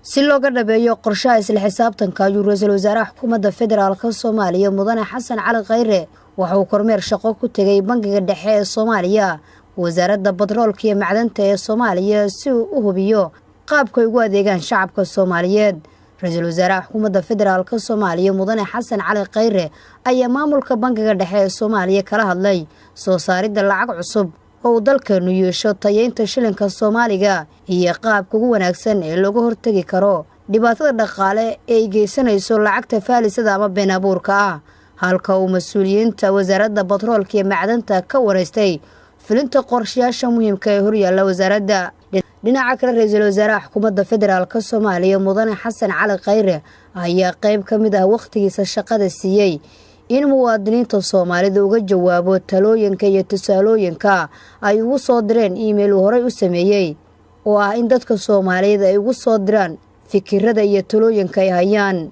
si looga dhabeeyo qorshaha isla xisaabtanka ayuu ra'iisul wasaaraha xukuumadda federaalka Soomaaliya Mudane Xasan Cali Khayre waxa uu kormeer shaqo ku tagay bangiga dhexe ee Soomaaliya wasaaradda batroolka iyo macdanta ee Soomaaliya si uu u hubiyo qaabka ay ugu adeegaan shacabka Soomaaliyeed. ra'iisul wasaaraha xukuumadda federaalka Soomaaliya Mudane Xasan Cali Khayre ayaa maamulka bangiga dhexe ee Soomaaliya kala hadlay soo saaridda lacag cusub oo dalkeenu yeesho tayeynta shilinka Soomaaliga iyo qaabka ugu wanaagsan ee looga hortagi karo dhibaatada dhaqaale ee ay geysanayso lacagta faalisada ama been abuurka ah. halka uu mas'uuliyiinta wasaaradda batroolka iyo macdanta ka wareystay fulinta qorshayaasha muhiimka ee horyaalla wasaaradda. dhinaca kale ra'iisul wasaaraha xukuumadda federaalka Soomaaliya Mudane Xasan Cali Khayre ayaa qayb ka mid ah waqtigiisa shaqada siiyay in muwaadiniinta Soomaalida uga jawaabo talooyinka iyo tusaalooyinka ay ugu soo direen email horey u sameeyay oo ah in dadka Soomaaliyeed ay ugu soo diraan fikirrada iyo talooyinka ay hayaan.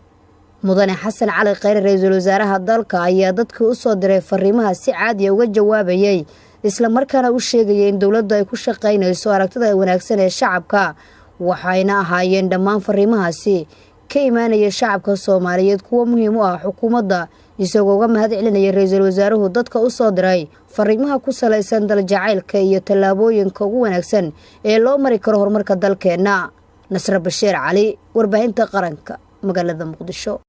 Mudane Xasan Cali Khayre ra'iisul wasaaraha dalka ayaa dadka u soo diray fariimaha si caadi ah uga jawaabayay isla markaana u sheegay in dawladdu ay ku shaqaynayso aragtida wanaagsan ee shacabka waxayna ahaayeen dhammaan fariimahaasi ka imaanaya shacabka Soomaaliyeed kuwa muhiim u ah xukuumadda isagoo uga mahad celinaya ra'iisul wasaaruhu dadka u soo diray fariimaha ku salaysan dal jacaylka iyo tallaabooyinka ugu wanaagsan ee loo mari karo horumarka dalkeena. Nasra Bashiir Cali, warbaahinta qaranka, magaalada Muqdisho.